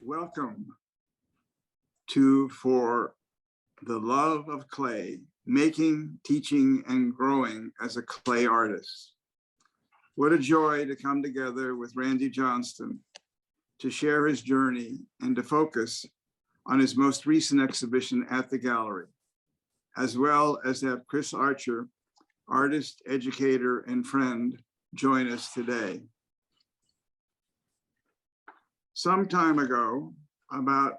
Welcome to For the Love of Clay, Making, Teaching, and Growing as a Clay Artist. What a joy to come together with Randy Johnston to share his journey and to focus on his most recent exhibition at the gallery, as well as to have Chris Archer, artist, educator, and friend, join us today. Some time ago, about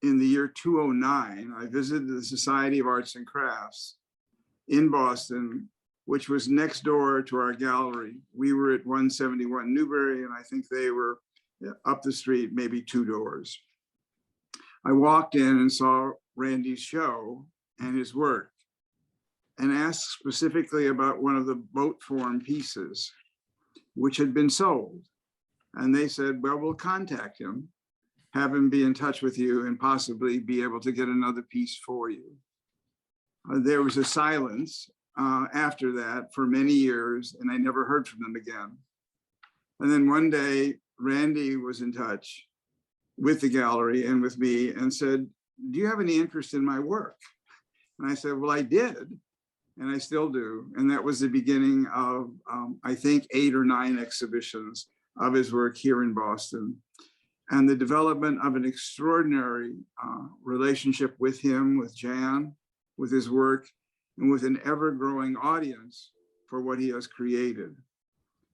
in the year 2009, I visited the Society of Arts and Crafts in Boston, which was next door to our gallery. We were at 171 Newbury, and I think they were up the street, maybe 2 doors. I walked in and saw Randy's show and his work and asked specifically about one of the boat form pieces, which had been sold. And they said, well, we'll contact him, have him be in touch with you, and possibly be able to get another piece for you. There was a silence after that for many years, and I never heard from them again. And then one day, Randy was in touch with the gallery and with me and said, do you have any interest in my work? And I said, well, I did, and I still do. And that was the beginning of, I think, 8 or 9 exhibitions of his work here in Boston, and the development of an extraordinary relationship with him, with Jan, with his work, and with an ever-growing audience for what he has created.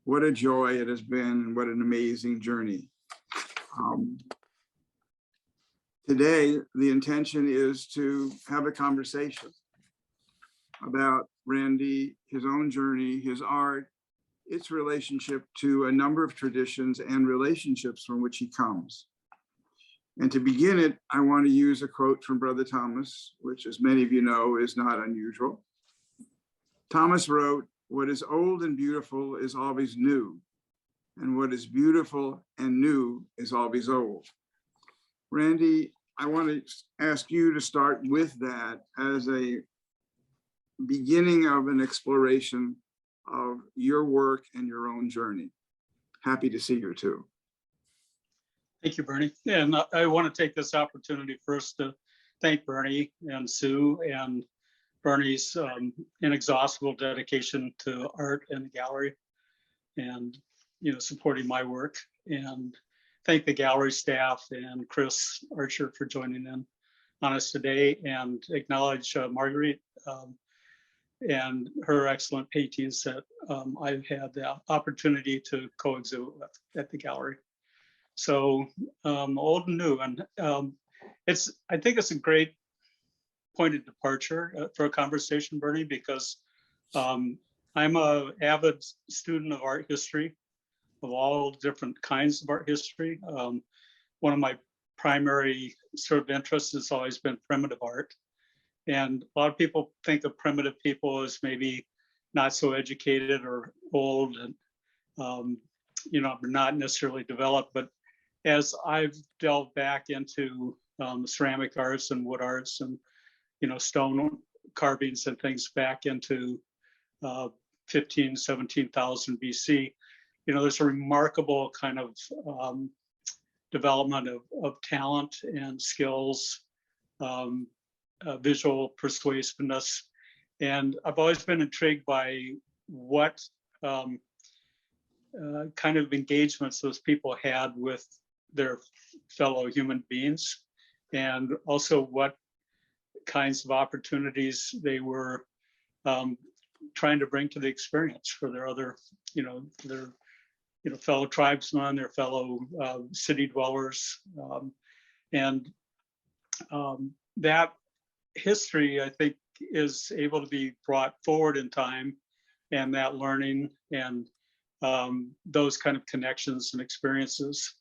What a joy it has been, and what an amazing journey. Today, the intention is to have a conversation about Randy, his own journey, his art, its relationship to a number of traditions and relationships from which he comes. And to begin it, I want to use a quote from Brother Thomas, which, as many of you know, is not unusual. Thomas wrote, "What is old and beautiful is always new, and what is beautiful and new is always old." Randy, I want to ask you to start with that as a beginning of an exploration of your work and your own journey. Happy to see you too. Thank you, Bernie. And I want to take this opportunity first to thank Bernie and Sue and Bernie's inexhaustible dedication to art and the gallery, and supporting my work. And thank the gallery staff and Chris Archer for joining in on us today, and acknowledge Marguerite and her excellent paintings that I've had the opportunity to co-exhibit with at the gallery. So old and new, and I think it's a great point of departure for a conversation, Bernie, because I'm an avid student of art history, of all different kinds of art history. One of my primary sort of interests has always been primitive art. And a lot of people think of primitive people as maybe not so educated or old and, not necessarily developed. But as I've delved back into ceramic arts and wood arts and, stone carvings and things back into 15, 17,000 BC, there's a remarkable kind of development of talent and skills, visual persuasiveness. And I've always been intrigued by what kind of engagements those people had with their fellow human beings, and also what kinds of opportunities they were trying to bring to the experience for their other, their fellow tribesmen, their fellow city dwellers. That history, I think, is able to be brought forward in time, and that learning and those kind of connections and experiences.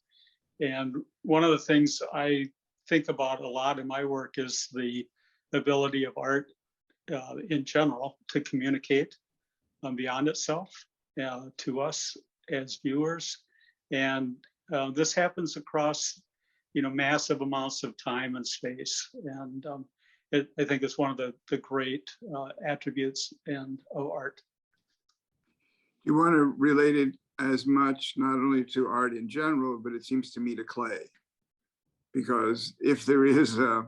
And one of the things I think about a lot in my work is the ability of art in general to communicate beyond itself to us as viewers. And this happens across, massive amounts of time and space. And I think it's one of the great attributes of art. You want to relate it as much, not only to art in general, but it seems to me to clay. Because if there is a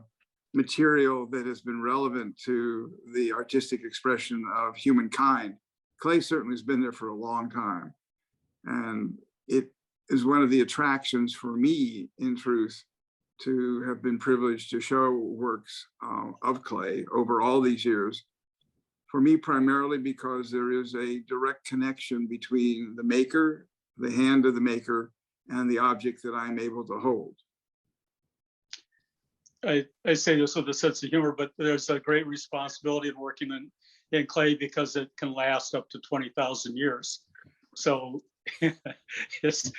material that has been relevant to the artistic expression of humankind, clay certainly has been there for a long time. And it is one of the attractions for me, in truth, to have been privileged to show works of clay over all these years. For me, primarily because there is a direct connection between the maker, the hand of the maker, and the object that I'm able to hold. I say this with a sense of humor, but there's a great responsibility in working in clay because it can last up to 20,000 years. So it's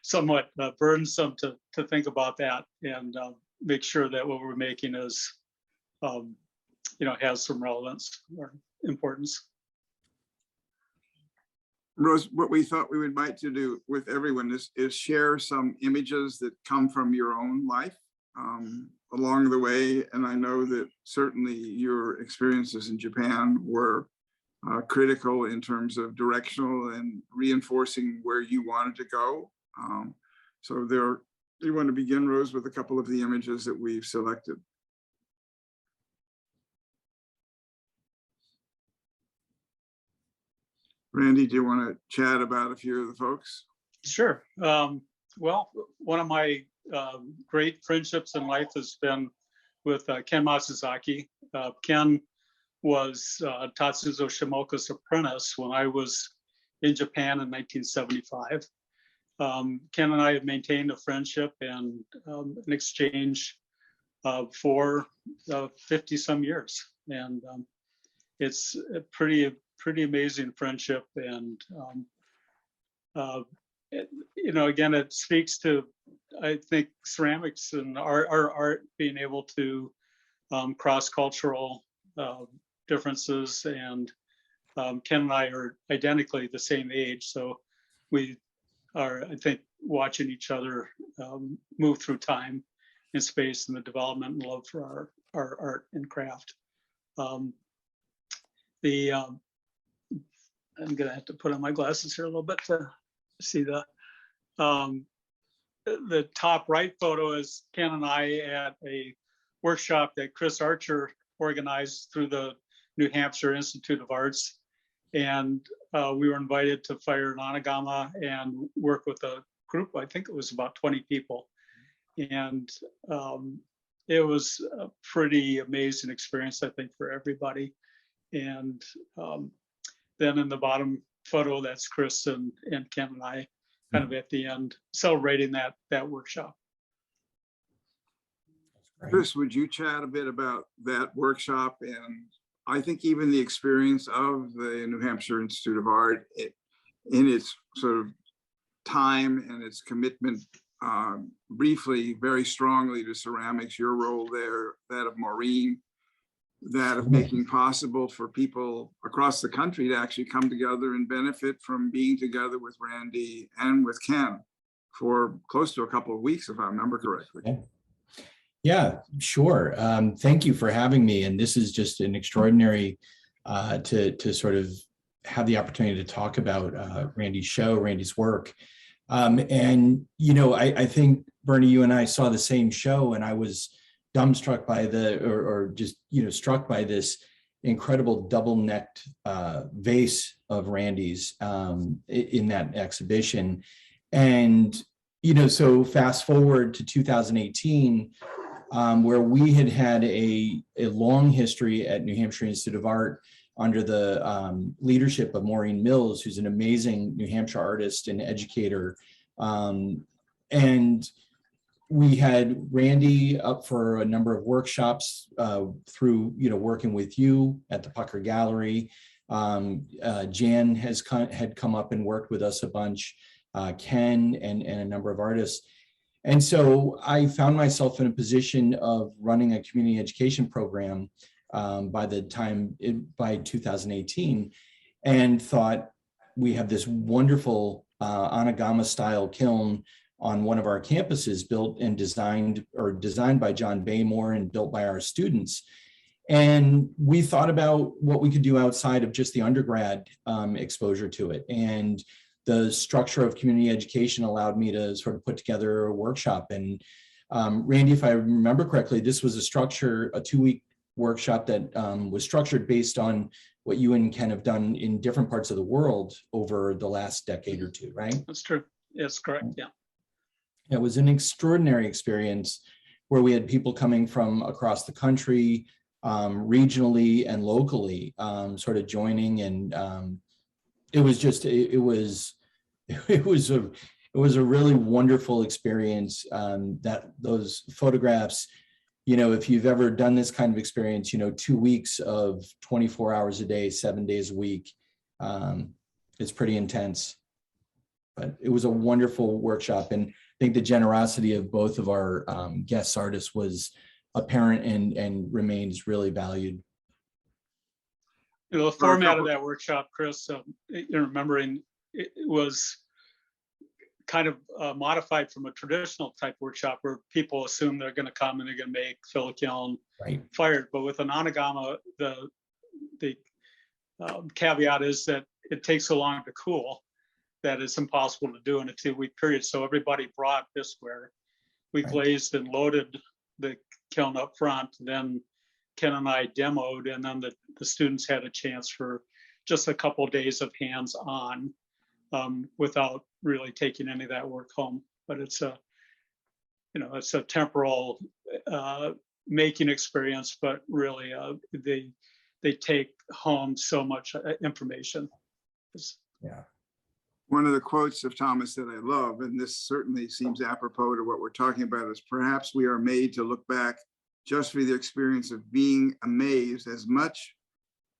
somewhat burdensome to think about that and make sure that what we're making is, has some relevance or importance. Rose, what we thought we would like to do with everyone is share some images that come from your own life along the way. And I know that certainly your experiences in Japan were critical in terms of directional and reinforcing where you wanted to go. So you want to begin, Rose, with a couple of the images that we've selected. Randy, do you want to chat about a few of the folks? Sure. Well, one of my great friendships in life has been with Ken Matsuzaki. Ken was Tatsuzo Shimoka's apprentice when I was in Japan in 1975. Ken and I have maintained a friendship and an exchange for 50 some years. And it's a pretty amazing friendship. And, again, it speaks to, I think, ceramics and our art being able to cross-cultural differences. And Ken and I are identically the same age. So we are, I think, watching each other move through time and space and the development and love for our art and craft. I'm gonna have to put on my glasses here a little bit to see the top right photo is Ken and I at a workshop that Chris Archer organized through the New Hampshire Institute of Arts. And we were invited to fire Nanagama and work with a group, I think it was about 20 people. And it was a pretty amazing experience, I think, for everybody. And then in the bottom photo, that's Chris and Ken and I kind of at the end celebrating that workshop. Chris, would you chat a bit about that workshop and I think even the experience of the New Hampshire Institute of Art in its sort of time and its commitment briefly, very strongly to ceramics, your role there, that of Maureen, that of making possible for people across the country to actually come together and benefit from being together with Randy and with Ken for close to a couple of weeks, if I remember correctly. Okay. Yeah, sure. Thank you for having me. And this is just an extraordinary to sort of have the opportunity to talk about Randy's show, Randy's work. And, I think, Bernie, you and I saw the same show, and I was dumbstruck by struck by this incredible double-necked vase of Randy's in that exhibition. And, so fast forward to 2018, where we had a long history at New Hampshire Institute of Art under the leadership of Maureen Mills, who's an amazing New Hampshire artist and educator. And we had Randy up for a number of workshops through, working with you at the Pucker Gallery. Jan had come up and worked with us a bunch, Ken and a number of artists. And so I found myself in a position of running a community education program by 2018, and thought we have this wonderful Anagama style kiln on one of our campuses, built and designed by John Baymore and built by our students. And we thought about what we could do outside of just the undergrad exposure to it. And the structure of community education allowed me to sort of put together a workshop. And Randy, if I remember correctly, this was a 2-week workshop that was structured based on what you and Ken have done in different parts of the world over the last decade or two, right? That's true. Yes, correct. Yeah. It was an extraordinary experience where we had people coming from across the country, regionally and locally, sort of joining, and it was a really wonderful experience. That those photographs, you know, if you've ever done this kind of experience, you know, 2 weeks of 24 hours a day, 7 days a week, it's pretty intense. But it was a wonderful workshop, and I think the generosity of both of our guest artists was apparent and remains really valued. You know, the format of that workshop, Chris, remembering it was kind of modified from a traditional type workshop where people assume they're going to come and they're going to make, fill a kiln, right, fired. But with an anagama, the caveat is that it takes so long to cool that it's impossible to do in a 2-week period. So everybody brought bisqueware. We glazed and loaded the kiln up front. Then Ken and I demoed, and then the students had a chance for just a couple of days of hands-on without really taking any of that work home. But it's a, you know, it's a temporal making experience, but really they take home so much information. Yeah. One of the quotes of Thomas that I love, and this certainly seems apropos to what we're talking about, is perhaps we are made to look back just for the experience of being amazed as much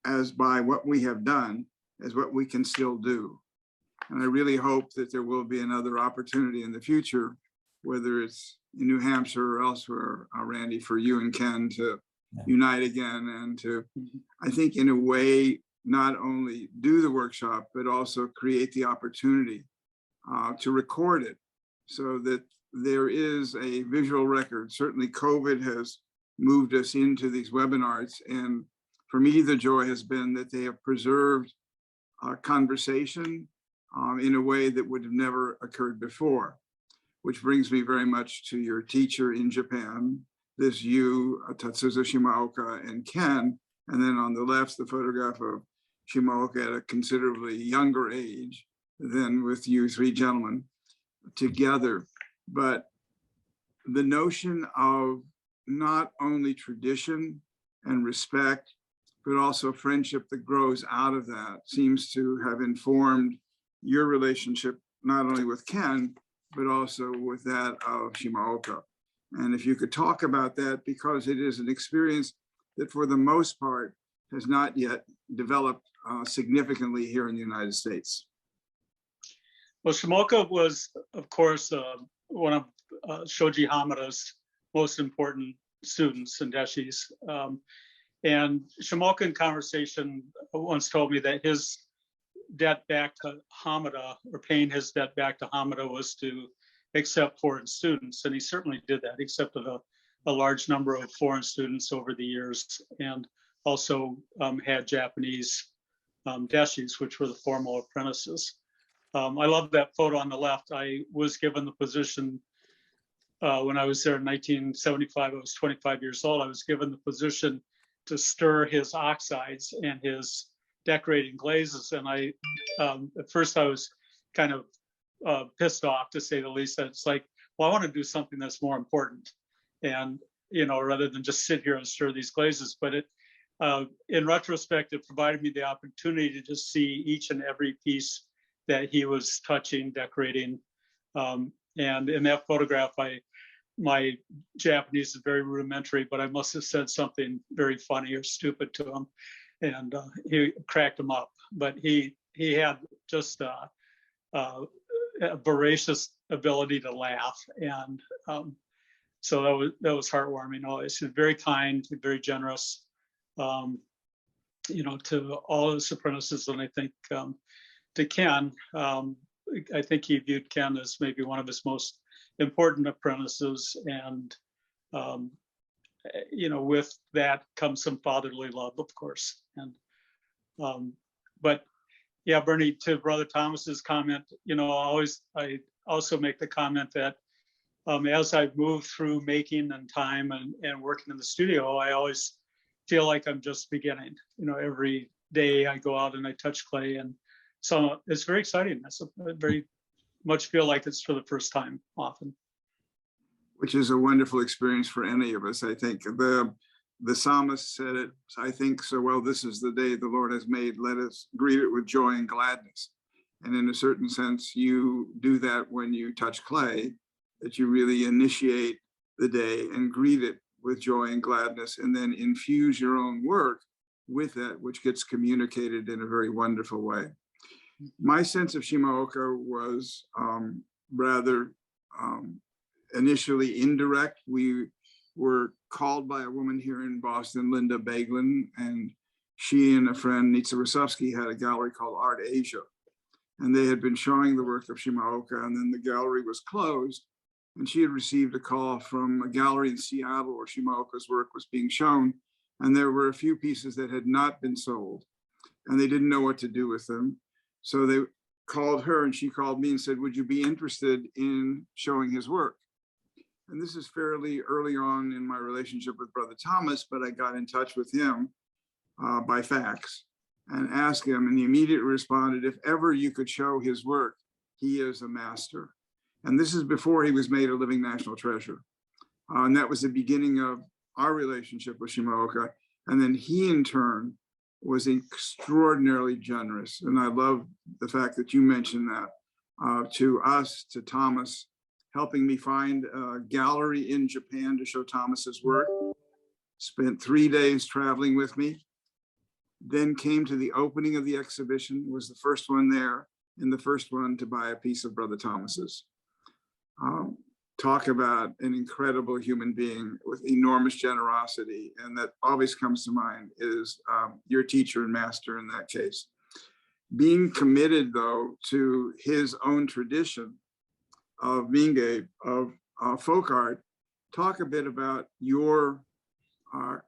as by what we have done as what we can still do. And I really hope that there will be another opportunity in the future, whether it's in New Hampshire or elsewhere, Randy, for you and Ken to unite again and to, I think, in a way, not only do the workshop, but also create the opportunity to record it so that there is a visual record. Certainly COVID has moved us into these WebinARTs, and for me, the joy has been that they have preserved conversation in a way that would have never occurred before, which brings me very much to your teacher in Japan, this you, Tatsuzo Shimaoka, and Ken, and then on the left, the photograph of Shimaoka at a considerably younger age than with you three gentlemen together. But the notion of not only tradition and respect, but also friendship that grows out of that seems to have informed your relationship, not only with Ken, but also with that of Shimaoka. And if you could talk about that, because it is an experience that for the most part has not yet developed significantly here in the United States. Well, Shimaoka was, of course, one of Shoji Hamada's most important students and deshis. And Shimaoka in conversation once told me that his debt back to Hamada, or paying his debt back to Hamada, was to accept foreign students. And he certainly did that. He accepted a large number of foreign students over the years, and also had Japanese deshis, which were the formal apprentices. I love that photo on the left. I was given the position when I was there in 1975. I was 25 years old. I was given the position to stir his oxides and his decorating glazes. And I, at first I was kind of pissed off, to say the least. It's like, well, I want to do something that's more important. And, you know, rather than just sit here and stir these glazes. But it, in retrospect, it provided me the opportunity to just see each and every piece that he was touching, decorating. And in that photograph, my Japanese is very rudimentary, but I must have said something very funny or stupid to him, and he cracked him up. But he had just a voracious ability to laugh, and so that was heartwarming. Always, he was very kind, very generous, you know, to all his apprentices, and I think to Ken, I think he viewed Ken as maybe one of his most important apprentices, and you know, with that comes some fatherly love, of course. And but yeah, Bernie, to Brother Thomas's comment, you know, I also make the comment that as I've moved through making and time and working in the studio, I always feel like I'm just beginning. You know, every day I go out and I touch clay, and so it's very exciting. I very much feel like it's for the first time often. Which is a wonderful experience for any of us. I think the psalmist said it, I think, so well, this is the day the Lord has made, let us greet it with joy and gladness. And in a certain sense, you do that when you touch clay, that you really initiate the day and greet it with joy and gladness, and then infuse your own work with that, which gets communicated in a very wonderful way. My sense of Shimaoka was rather initially indirect. We were called by a woman here in Boston, Linda Baglin, and she and a friend, Nitsa Rosovsky, had a gallery called Art Asia. And they had been showing the work of Shimaoka, and then the gallery was closed. And she had received a call from a gallery in Seattle where Shimaoka's work was being shown. And there were a few pieces that had not been sold, and they didn't know what to do with them. So they called her, and she called me and said, would you be interested in showing his work? And this is fairly early on in my relationship with Brother Thomas, but I got in touch with him by fax and asked him, and he immediately responded, if ever you could show his work, he is a master. And this is before he was made a living national treasure. And that was the beginning of our relationship with Shimaoka. And then he, in turn, was extraordinarily generous. And I love the fact that you mentioned that to us, to Thomas, helping me find a gallery in Japan to show Thomas's work. Spent 3 days traveling with me, then came to the opening of the exhibition, was the first one there, and the first one to buy a piece of Brother Thomas's. Talk about an incredible human being with enormous generosity. And that always comes to mind is your teacher and master in that case. Being committed, though, to his own tradition of Minge, of folk art. Talk a bit about your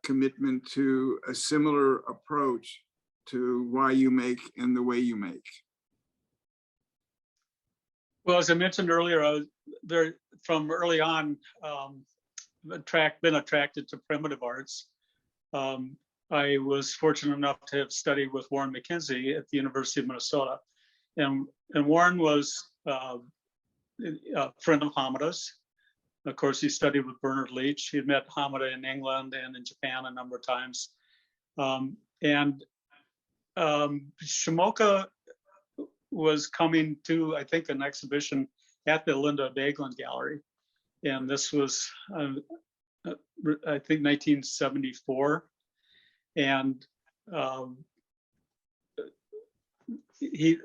commitment to a similar approach to why you make and the way you make. Well, as I mentioned earlier, I was very, from early on, been attracted to primitive arts. I was fortunate enough to have studied with Warren McKenzie at the University of Minnesota. And Warren was a friend of Hamada's. Of course, he studied with Bernard Leach. He had met Hamada in England and in Japan a number of times. Shimoka was coming to, I think, an exhibition at the Linda Baglin Gallery. And this was, I think, 1974. And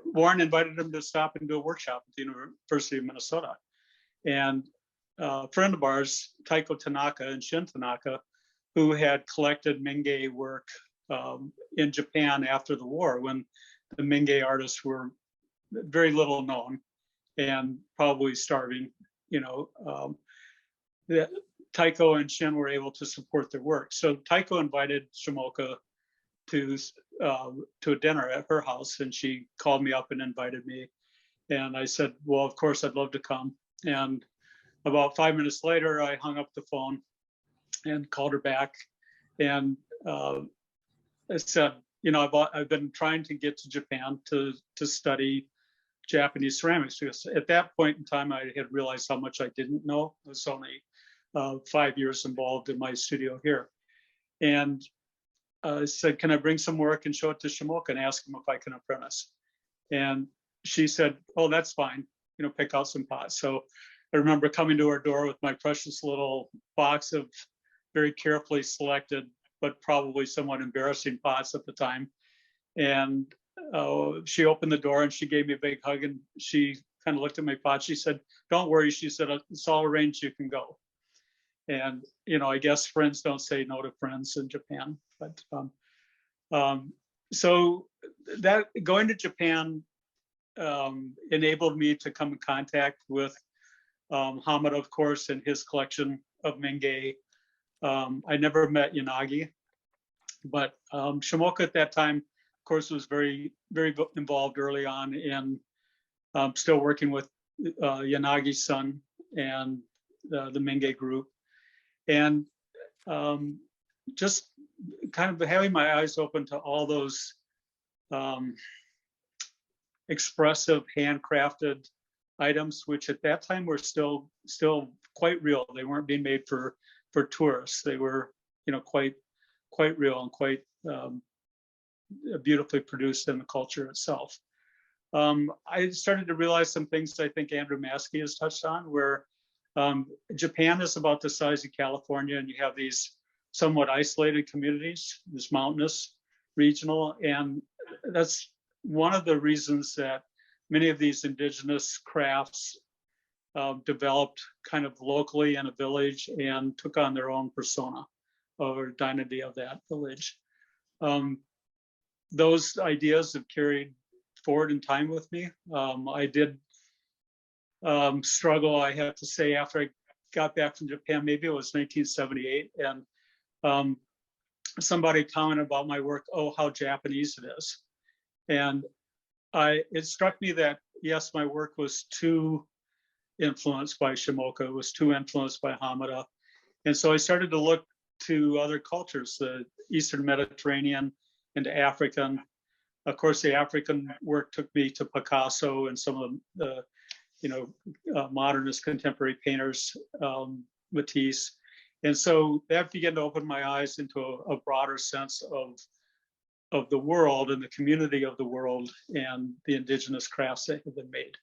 Warren invited him to stop and do a workshop at the University of Minnesota. And a friend of ours, Taiko Tanaka and Shin Tanaka, who had collected Minge work in Japan after the war, when the Minge artists were very little known and probably starving, you know, Taiko and Shin were able to support their work. So Taiko invited Shimoka to a dinner at her house, and she called me up and invited me. And I said, well, of course, I'd love to come. And about 5 minutes later, I hung up the phone and called her back. And I said, you know, I've been trying to get to Japan to study Japanese ceramics, because at that point in time, I had realized how much I didn't know. I was only 5 years involved in my studio here. And I said, can I bring some work and show it to Shimoka and ask him if I can apprentice? And she said, oh, that's fine. You know, pick out some pots. So I remember coming to her door with my precious little box of very carefully selected, but probably somewhat embarrassing pots at the time. And she opened the door and she gave me a big hug, and she kind of looked at my pot. She said, don't worry. She said, it's all arranged, you can go. And, you know, I guess friends don't say no to friends in Japan. But so that going to Japan enabled me to come in contact with Hamada, of course, and his collection of Menge. I never met Yanagi, but Shimoka at that time, of course, was very, very involved early on in still working with Yanagi's son and the Menge group. And just kind of having my eyes open to all those expressive handcrafted items, which at that time were still quite real. They weren't being made for tourists. They were, you know, quite real and quite beautifully produced in the culture itself. I started to realize some things I think Andrew Maskey has touched on, where Japan is about the size of California, and you have these somewhat isolated communities, this mountainous, regional, and that's one of the reasons that many of these indigenous crafts developed kind of locally in a village and took on their own persona or identity of that village. Those ideas have carried forward in time with me. I did struggle, I have to say, after I got back from Japan, maybe it was 1978, and somebody commented about my work, oh, how Japanese it is. And it struck me that, yes, my work was too influenced by Shimoka, it was too influenced by Hamada. And so I started to look to other cultures, the Eastern Mediterranean and African. Of course, the African work took me to Picasso and some of the modernist contemporary painters, Matisse. And so that began to open my eyes into a broader sense of the world and the community of the world and the indigenous crafts that have been made.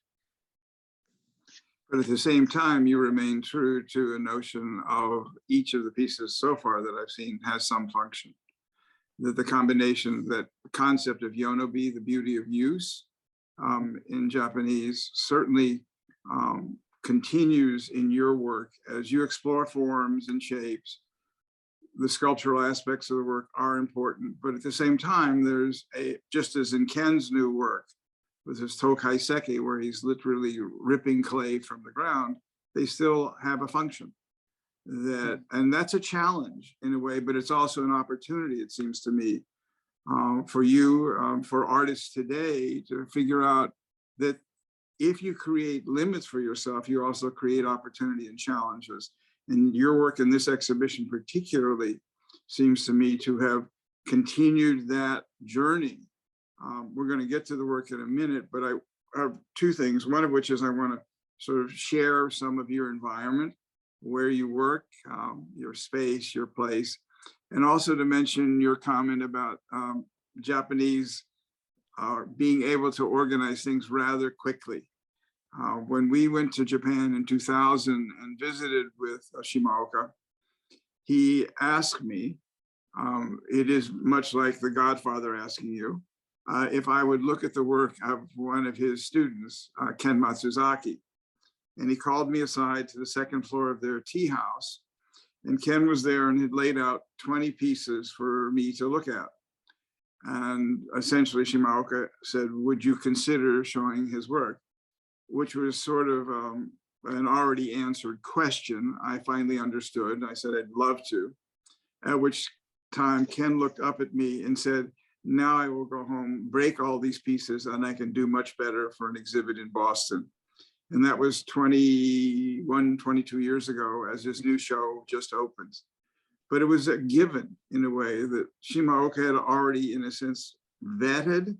But at the same time, you remain true to a notion of each of the pieces so far that I've seen has some function. That the combination, that concept of yonobi, the beauty of use in Japanese, certainly continues in your work as you explore forms and shapes. The sculptural aspects of the work are important, but at the same time, there's just as in Ken's new work with his Tokai Seki, where he's literally ripping clay from the ground, they still have a function. And that's a challenge in a way, but it's also an opportunity, it seems to me, for you, for artists today to figure out that if you create limits for yourself, you also create opportunity and challenges. And your work in this exhibition particularly seems to me to have continued that journey. We're going to get to the work in a minute, but I have two things, one of which is I want to sort of share some of your environment, where you work, your space, your place, and also to mention your comment about Japanese being able to organize things rather quickly. When we went to Japan in 2000 and visited with Shimaoka, he asked me, it is much like the Godfather asking you, if I would look at the work of one of his students, Ken Matsuzaki. And he called me aside to the second floor of their tea house. And Ken was there and had laid out 20 pieces for me to look at. And essentially Shimaoka said, would you consider showing his work? Which was sort of an already answered question. I finally understood. I said, I'd love to. At which time Ken looked up at me and said, now I will go home, break all these pieces, and I can do much better for an exhibit in Boston. And that was 21, 22 years ago as this new show just opens. But it was a given in a way that Shimaoka had already, in a sense, vetted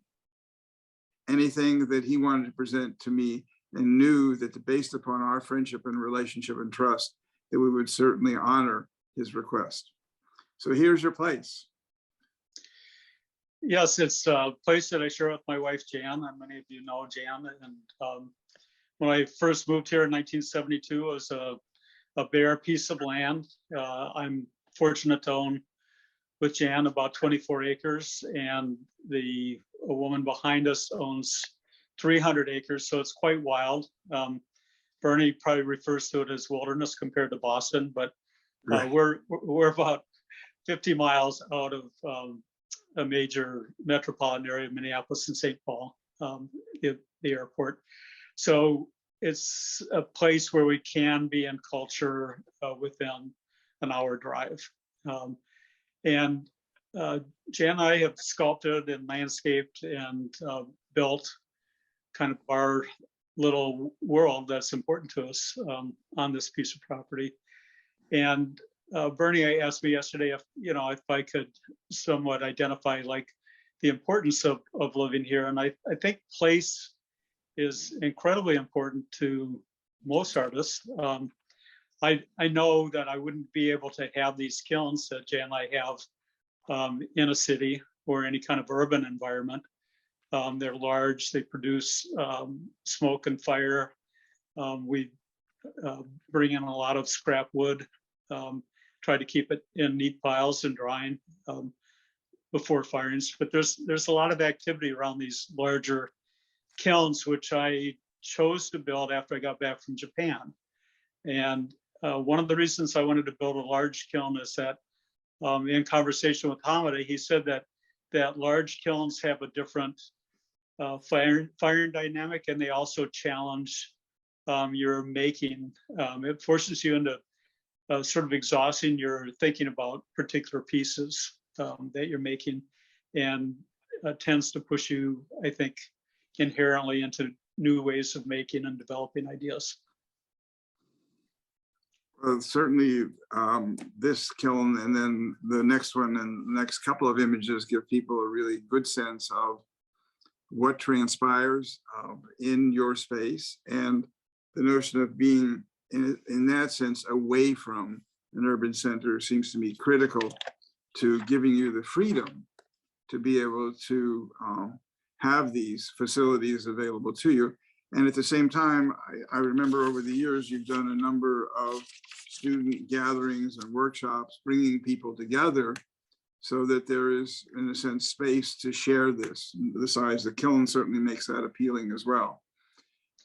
anything that he wanted to present to me and knew that based upon our friendship and relationship and trust, that we would certainly honor his request. So here's your place. Yes, it's a place that I share with my wife, Jan, and many of you know Jan. And when I first moved here in 1972, it was a bare piece of land. I'm fortunate to own with Jan about 24 acres, and a woman behind us owns 300 acres, so it's quite wild. Bernie probably refers to it as wilderness compared to Boston, but we're about 50 miles out of a major metropolitan area, Minneapolis and St. Paul, the airport. So it's a place where we can be in culture within an hour drive. And Jan and I have sculpted and landscaped and built kind of our little world that's important to us on this piece of property. And Bernie asked me yesterday if I could somewhat identify like the importance of living here. And I think place is incredibly important to most artists. I know that I wouldn't be able to have these kilns that Jan and I have in a city or any kind of urban environment. They're large, they produce smoke and fire. We bring in a lot of scrap wood, try to keep it in neat piles and drying before firings. But there's a lot of activity around these larger kilns, which I chose to build after I got back from Japan. And one of the reasons I wanted to build a large kiln is that in conversation with Hamada, he said that large kilns have a different firing dynamic, and they also challenge your making. It forces you into sort of exhausting your thinking about particular pieces that you're making, and tends to push you, I think, inherently into new ways of making and developing ideas. Well, certainly this kiln and then the next one and the next couple of images give people a really good sense of what transpires in your space, and the notion of being in that sense away from an urban center seems to me critical to giving you the freedom to be able to have these facilities available to you. And at the same time, I remember over the years, you've done a number of student gatherings and workshops, bringing people together so that there is, in a sense, space to share this. The size, the kiln certainly makes that appealing as well.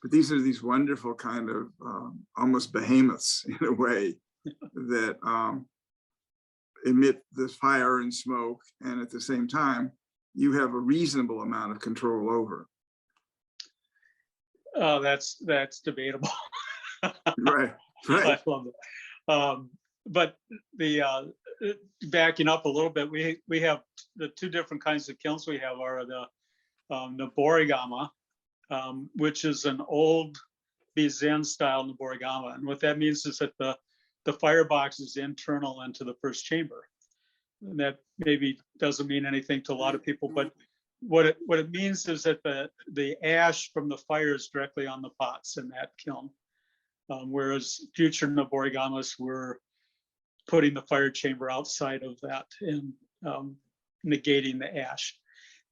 But these are these wonderful kind of almost behemoths in a way that emit this fire and smoke, and at the same time, you have a reasonable amount of control over. That's debatable. Right. I love it. But the backing up a little bit, we have the two different kinds of kilns we have are the Noborigama, which is an old Bizen style Noborigama, and what that means is that the firebox is internal into the first chamber. And that maybe doesn't mean anything to a lot of people, but what it means is that the ash from the fire is directly on the pots in that kiln, whereas future Noborigamas were putting the fire chamber outside of that and negating the ash.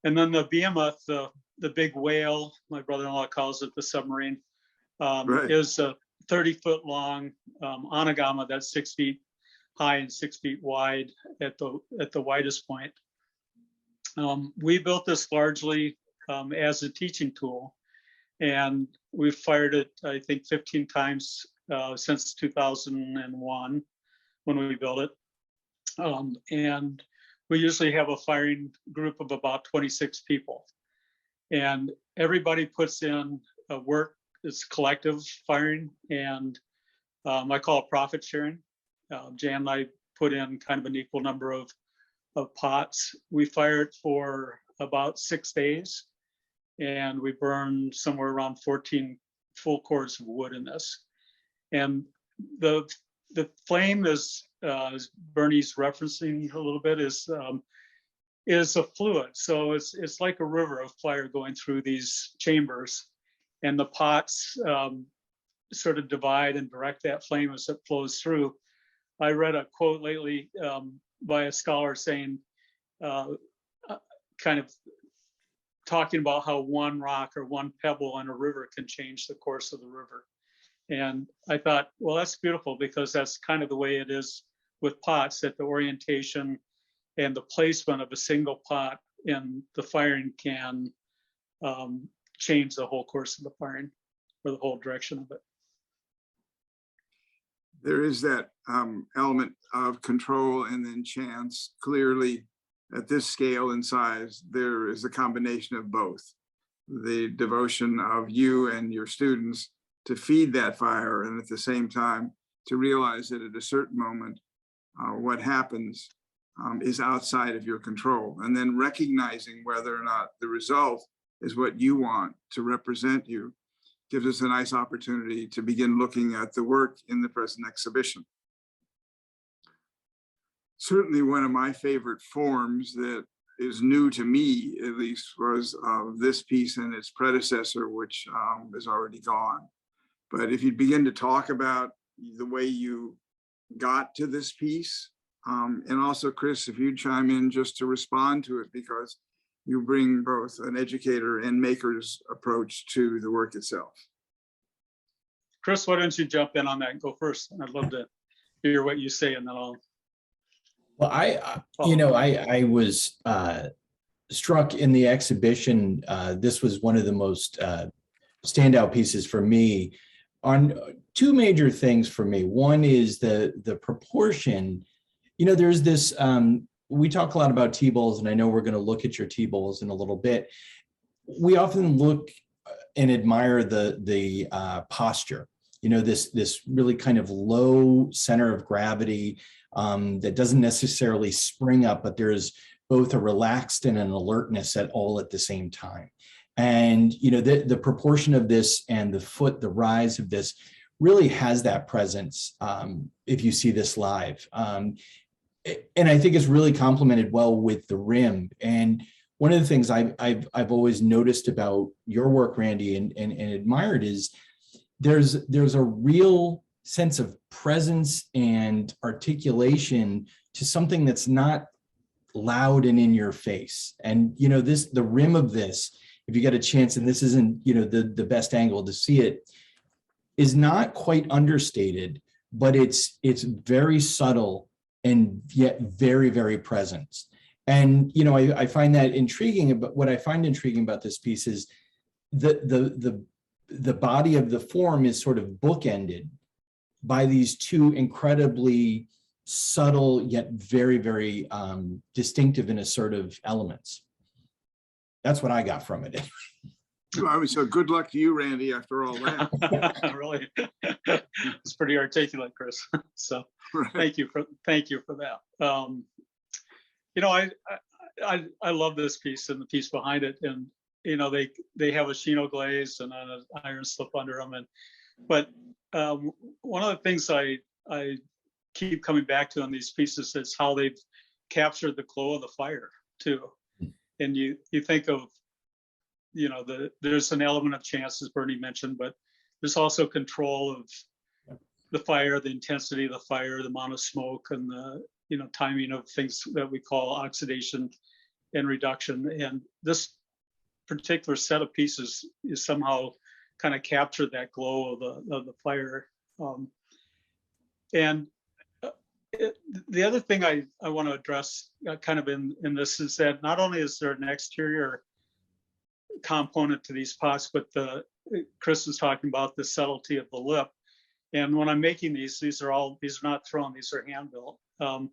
And then the behemoth, the big whale, my brother-in-law calls it the submarine, Right. is a 30-foot long anagama that's 6 feet high and 6 feet wide at the widest point. We built this largely as a teaching tool, and we've fired it, I think, 15 times since 2001 when we built it. And we usually have a firing group of about 26 people. And everybody puts in work. It's collective firing, and I call it profit sharing. Jan and I put in kind of an equal number of pots. We fire it for about 6 days, and we burn somewhere around 14 full cords of wood in this. And the flame is, as Bernie's referencing a little bit, is a fluid. So it's like a river of fire going through these chambers, and the pots sort of divide and direct that flame as it flows through. I read a quote lately by a scholar saying, kind of talking about how one rock or one pebble on a river can change the course of the river. And I thought, well, that's beautiful, because that's kind of the way it is with pots, that the orientation and the placement of a single pot in the firing can change the whole course of the firing, or the whole direction of it. There is that element of control and then chance. Clearly, at this scale and size, there is a combination of both. The devotion of you and your students to feed that fire, and at the same time to realize that at a certain moment, what happens is outside of your control, and then recognizing whether or not the result is what you want to represent you gives us a nice opportunity to begin looking at the work in the present exhibition. Certainly one of my favorite forms that is new to me, at least, was this piece and its predecessor, which is already gone. But if you begin to talk about the way you got to this piece, and also, Chris, if you'd chime in just to respond to it, because you bring both an educator and maker's approach to the work itself. Chris, why don't you jump in on that and go first? I'd love to hear what you say, and then I'll. Well, I was struck in the exhibition. This was one of the most standout pieces for me on two major things for me. One is the proportion. There's this, we talk a lot about T-bowls, and I know we're going to look at your T-bowls in a little bit. We often look and admire the posture, this really kind of low center of gravity that doesn't necessarily spring up, but there's both a relaxed and an alertness at the same time. And, the proportion of this and the rise of this really has that presence if you see this live. And I think it's really complemented well with the rim. And one of the things I've always noticed about your work, Randy, and admired is there's a real sense of presence and articulation to something that's not loud and in your face. And the rim of this, if you get a chance, and this isn't the best angle to see it, is not quite understated, but it's very subtle and yet very, very present. And I find that intriguing. But what I find intriguing about this piece is the body of the form is sort of bookended by these two incredibly subtle yet very, very distinctive and assertive elements. That's what I got from it. So good luck to you, Randy, after all that. Really, it's pretty articulate, Chris. So right. Thank you for that. I love this piece and the piece behind it, and they have a chino glaze and an iron slip under them, but one of the things I keep coming back to on these pieces is how they've captured the glow of the fire too. And you think of there's an element of chance, as Bernie mentioned, but there's also control of the fire, the intensity of the fire, the amount of smoke, and the timing of things that we call oxidation and reduction. And this particular set of pieces is somehow kind of captured that glow of the fire. The other thing I want to address kind of in this is that not only is there an exterior component to these pots, but Chris was talking about the subtlety of the lip. And when I'm making these are not thrown, these are hand built. I'm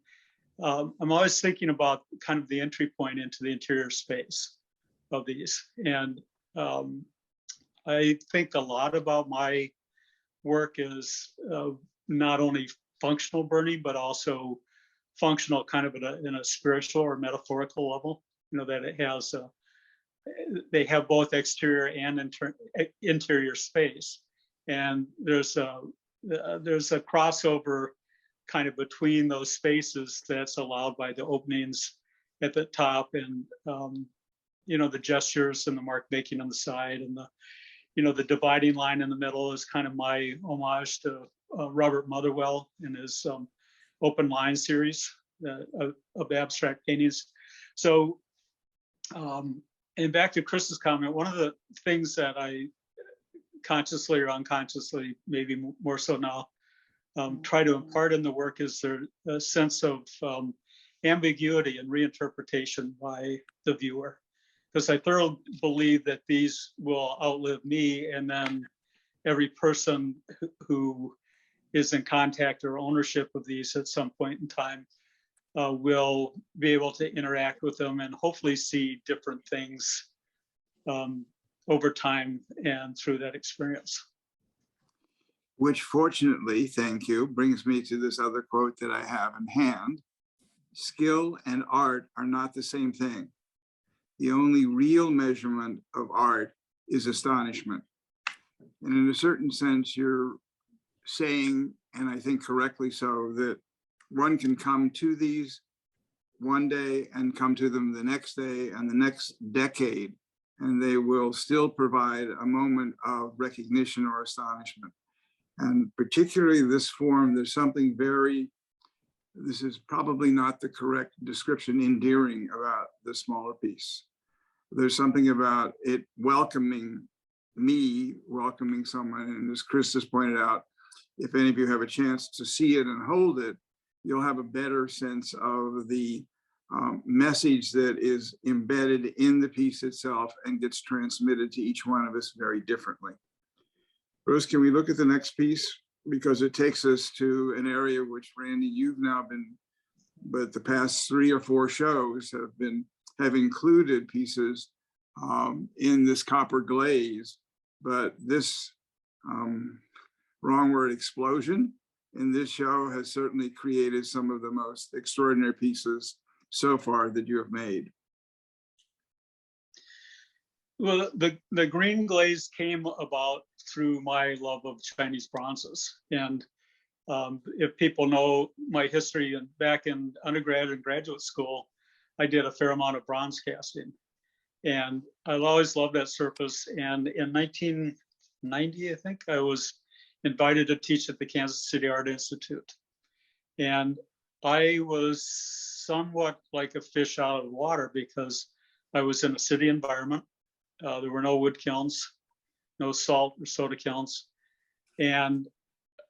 always thinking about kind of the entry point into the interior space of these. And I think a lot about my work is not only functional burning, but also functional kind of in a spiritual or metaphorical level, that it has they have both exterior and interior space. And there's a crossover kind of between those spaces that's allowed by the openings at the top, and the gestures and the mark making on the side, and the dividing line in the middle is kind of my homage to Robert Motherwell in his open line series of abstract paintings. So, and back to Chris's comment, one of the things that I consciously or unconsciously, maybe more so now, try to impart in the work is a sense of ambiguity and reinterpretation by the viewer. Because I thoroughly believe that these will outlive me, and then every person who is in contact or ownership of these at some point in time will be able to interact with them and hopefully see different things over time and through that experience. which fortunately, thank you, brings me to this other quote that I have in hand. Skill and art are not the same thing. The only real measurement of art is astonishment. And in a certain sense, you're saying, and I think correctly so, that one can come to these one day and come to them the next day and the next decade, and they will still provide a moment of recognition or astonishment. And particularly this form, there's something very, this is probably not the correct description, endearing about the smaller piece. There's something about it welcoming me, welcoming someone. And as Chris has pointed out, if any of you have a chance to see it and hold it, you'll have a better sense of the message that is embedded in the piece itself and gets transmitted to each one of us very differently. Rose, can we look at the next piece? Because it takes us to an area which, Randy, you've now been, but the past 3 or 4 shows have included pieces in this copper glaze, but this wrong word, explosion in this show has certainly created some of the most extraordinary pieces so far that you have made. Well, the green glaze came about through my love of Chinese bronzes. And if people know my history, and back in undergrad and graduate school, I did a fair amount of bronze casting. And I've always loved that surface. And in 1990, I think, I was invited to teach at the Kansas City Art Institute. And I was somewhat like a fish out of the water because I was in a city environment. There were no wood kilns, no salt or soda kilns. And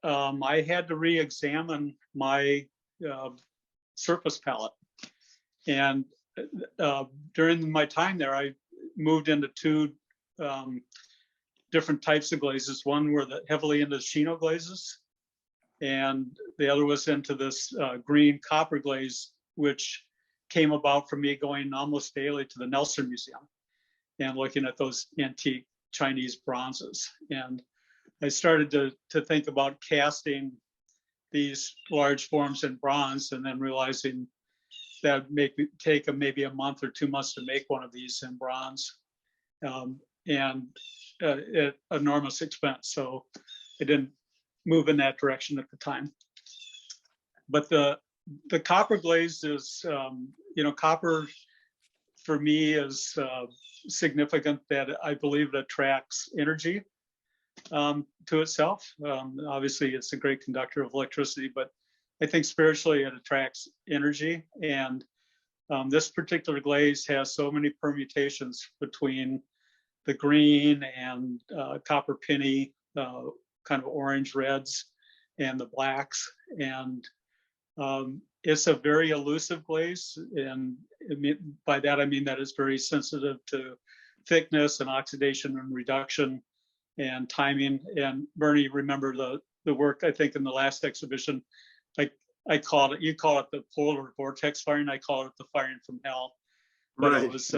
I had to re-examine my surface palette. And during my time there, I moved into 2 different types of glazes. One were heavily into Chino glazes, and the other was into this green copper glaze, which came about from me going almost daily to the Nelson Museum and looking at those antique Chinese bronzes. And I started to think about casting these large forms in bronze, and then realizing that would take maybe a month or 2 months to make one of these in bronze, and at enormous expense. So I didn't move in that direction at the time. But the copper glaze is, copper for me is significant, that I believe it attracts energy to itself. Obviously, it's a great conductor of electricity, but I think spiritually it attracts energy. And this particular glaze has so many permutations between the green and copper penny, kind of orange reds, and the blacks. And it's a very elusive glaze. And by that, I mean that it's very sensitive to thickness and oxidation and reduction and timing. And Bernie, remember the work, I think, in the last exhibition, I called it, you call it the polar vortex firing, I call it the firing from hell. But right. It was,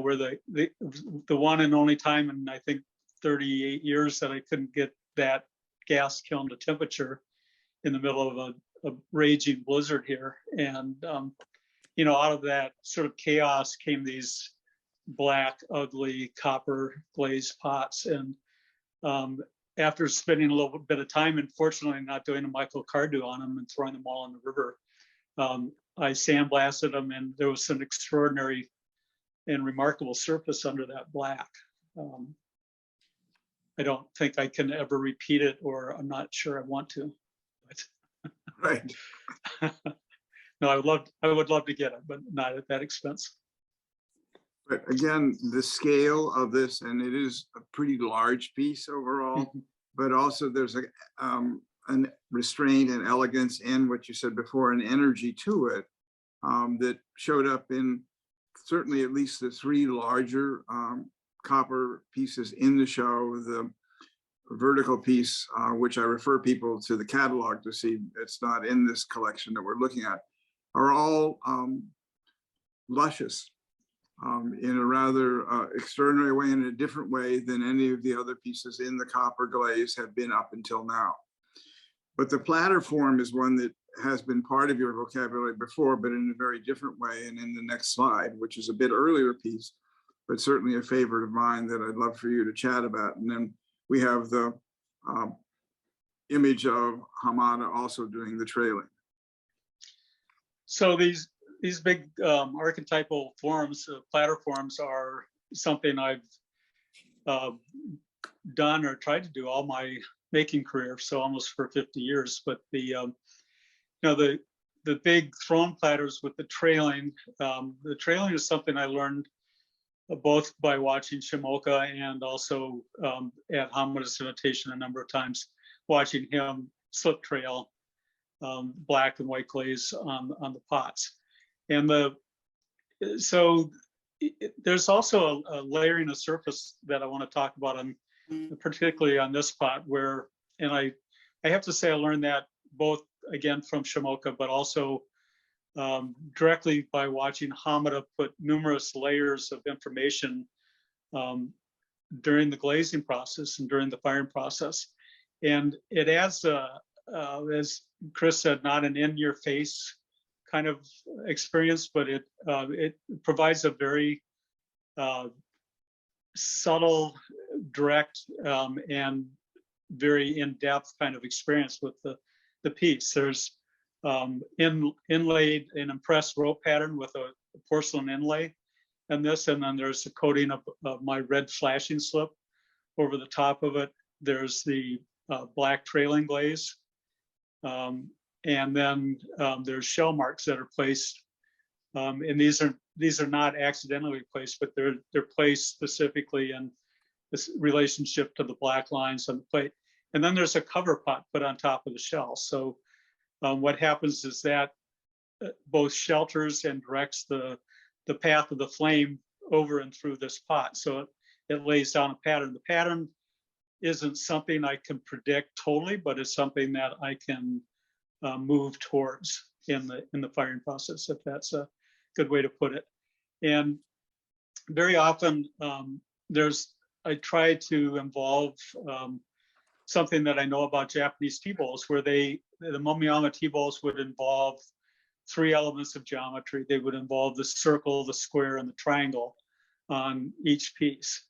where the one and only time in, I think, 38 years that I couldn't get that gas kiln to temperature in the middle of a raging blizzard here. And, out of that sort of chaos came these black, ugly copper glazed pots. And after spending a little bit of time, and fortunately not doing a Michael Cardew on them and throwing them all in the river, I sandblasted them, and there was an extraordinary and remarkable surface under that black. I don't think I can ever repeat it, or I'm not sure I want to. But right. No, I would love to get it, but not at that expense. But again, the scale of this, and it is a pretty large piece overall, but also there's an restraint and elegance, and what you said before, an energy to it that showed up in certainly at least the 3 larger copper pieces in the show. The vertical piece, which I refer people to the catalog to see, it's not in this collection that we're looking at, are all luscious. in a rather extraordinary way, in a different way than any of the other pieces in the copper glaze have been up until now. But the platter form is one that has been part of your vocabulary before, but in a very different way. And in the next slide, which is a bit earlier piece, but certainly a favorite of mine that I'd love for you to chat about. And then we have the image of Hamada also doing the trailing. So these big archetypal forms, platter forms, are something I've done or tried to do all my making career, so almost for 50 years. But the big throne platters with the trailing is something I learned both by watching Shimoka and also at Hamada's invitation a number of times, watching him slip trail black and white glaze on the pots. And there's also a layering of surface that I want to talk about, on particularly on this pot, where, and I have to say I learned that both again from Shimoka, but also directly by watching Hamada put numerous layers of information during the glazing process and during the firing process. And it adds, as Chris said, not an in-your-face kind of experience, but it provides a very subtle, direct, and very in-depth kind of experience with the piece. There's inlaid an impressed rope pattern with a porcelain inlay and this, and then there's a coating of my red flashing slip over the top of it. There's the black trailing glaze, and then there's shell marks that are placed, and these are not accidentally placed, but they're placed specifically in this relationship to the black lines on the plate. And then there's a cover pot put on top of the shell. So what happens is that both shelters and directs the path of the flame over and through this pot. So it lays down a pattern. The pattern isn't something I can predict totally, but it's something that I can move towards in the firing process, if that's a good way to put it. And very often I try to involve something that I know about Japanese tea bowls, where the Momoyama tea bowls would involve 3 elements of geometry. They would involve the circle, the square, and the triangle on each piece.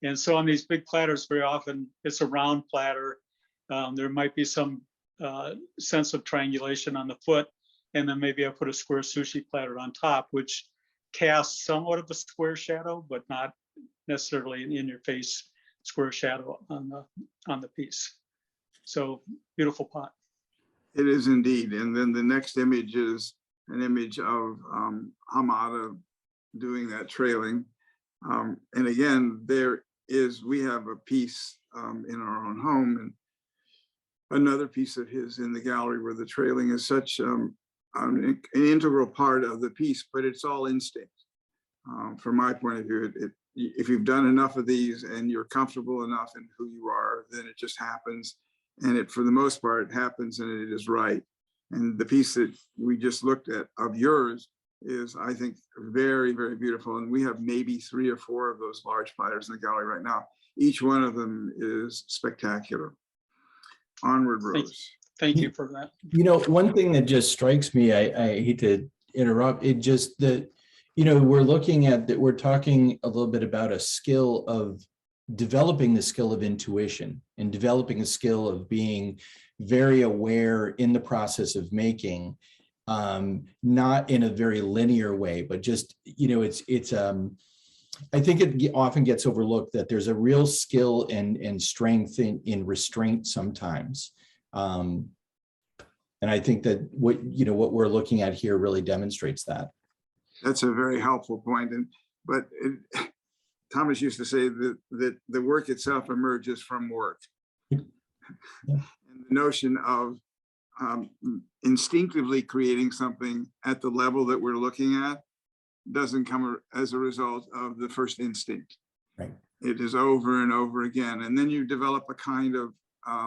And so on these big platters, very often it's a round platter. There might be some sense of triangulation on the foot, and then maybe I put a square sushi platter on top, which casts somewhat of a square shadow, but not necessarily an in-your-face square shadow on the piece. So beautiful pot. It is indeed. And then the next image is an image of Hamada doing that trailing. And again, we have a piece in our own home, and another piece of his in the gallery where the trailing is such an integral part of the piece, but it's all instinct. From my point of view, if you've done enough of these and you're comfortable enough in who you are, then it just happens. And it, for the most part, happens, and it is right. And the piece that we just looked at of yours is, I think, very, very beautiful. And we have maybe 3 or 4 of those large platters in the gallery right now. Each one of them is spectacular. Onward, Rose. Thank you for that. You know, one thing that just strikes me, I hate to interrupt, it just that, you know, we're talking a little bit about a skill of developing the skill of intuition and developing a skill of being very aware in the process of making, not in a very linear way, but just, you know, I think it often gets overlooked that there's a real skill and strength in restraint sometimes. And I think that what we're looking at here really demonstrates that. That's a very helpful point. Thomas used to say that the work itself emerges from work. Yeah. And the notion of instinctively creating something at the level that we're looking at doesn't come as a result of the first instinct. Right. It is over and over again. And then you develop a kind of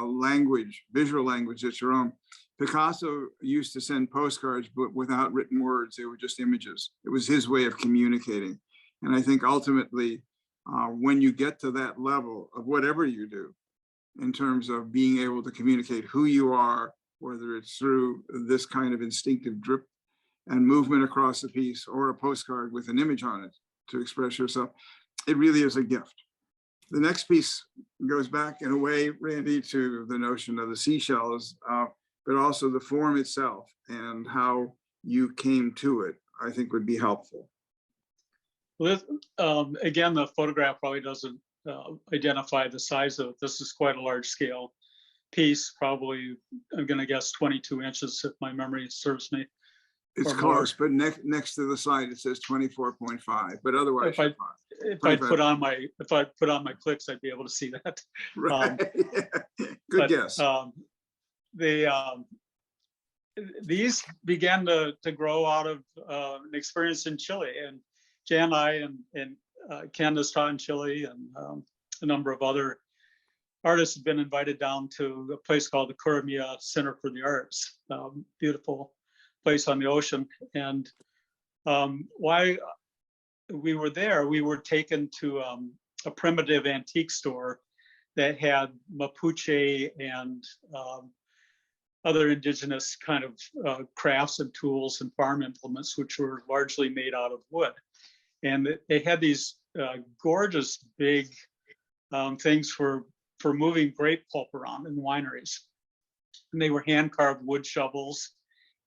language, visual language that's your own. Picasso used to send postcards, but without written words. They were just images. It was his way of communicating. And I think ultimately, when you get to that level of whatever you do, in terms of being able to communicate who you are, whether it's through this kind of instinctive drip and movement across the piece or a postcard with an image on it to express yourself, it really is a gift. The next piece goes back in a way, Randy, to the notion of the seashells, but also the form itself and how you came to it, I think would be helpful. Well, again, the photograph probably doesn't identify the size of it. This is quite a large scale piece, probably, I'm going to guess 22 inches if my memory serves me. It's close, but next to the slide it says 24.5, but otherwise if I put on my clicks, I'd be able to see that. Right. Good guess. These began to grow out of an experience in Chile, and Jan and I and Candace taught in Chile, and a number of other artists have been invited down to a place called the Kuramia Center for the Arts, beautiful place on the ocean. And why we were there, we were taken to a primitive antique store that had Mapuche and other indigenous kind of crafts and tools and farm implements, which were largely made out of wood. And they had these gorgeous big things for moving grape pulp around in wineries. And they were hand-carved wood shovels,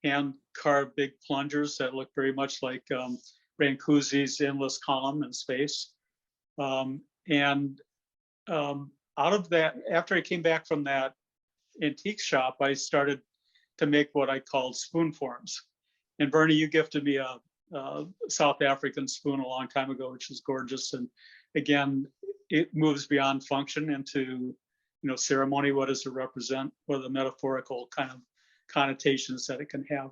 hand-carved big plungers that looked very much like Brancusi's endless column in space. Out of that, after I came back from that antique shop, I started to make what I called spoon forms. And Bernie, you gifted me a South African spoon a long time ago, which is gorgeous. And again, it moves beyond function into, ceremony. What does it represent? What are the metaphorical kind of connotations that it can have?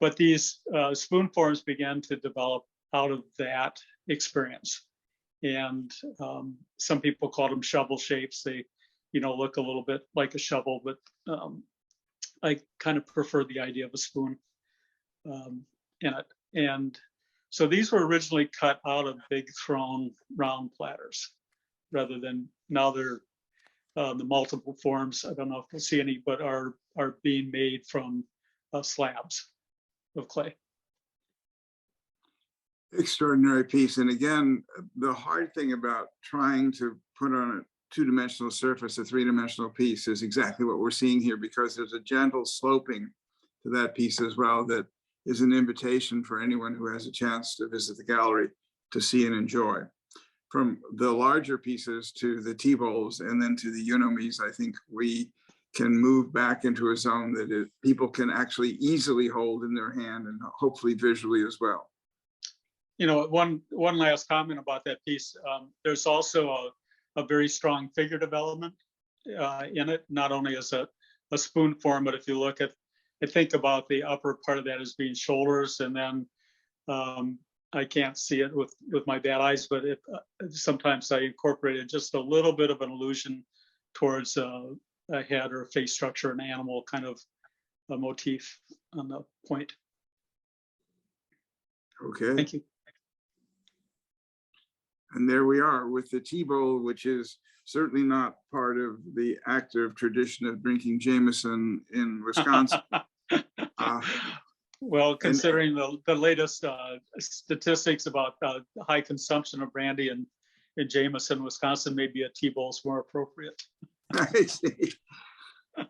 But these spoon forms began to develop out of that experience. And some people call them shovel shapes. They, look a little bit like a shovel, but I kind of prefer the idea of a spoon in it. And so these were originally cut out of big thrown round platters, rather than now they're the multiple forms. I don't know if we'll see any, but are being made from slabs of clay. Extraordinary piece. And again, the hard thing about trying to put on a two-dimensional surface a three-dimensional piece is exactly what we're seeing here, because there's a gentle sloping to that piece as well that is an invitation for anyone who has a chance to visit the gallery to see and enjoy. From the larger pieces to the T-bowls and then to the Unomis, I think we can move back into a zone that people can actually easily hold in their hand, and hopefully visually as well. One last comment about that piece. There's also a very strong figure development in it, not only as a spoon form, but if you look at, I think about the upper part of that as being shoulders, and then I can't see it with my bad eyes, but sometimes I incorporated just a little bit of an allusion towards a head or a face structure, an animal kind of a motif on the point. Okay. Thank you. And there we are with the T-bowl, which is certainly not part of the active tradition of drinking Jameson in Wisconsin. Well, considering the latest statistics about high consumption of brandy and Jameson, Wisconsin, maybe a T-bowl is more appropriate. I see.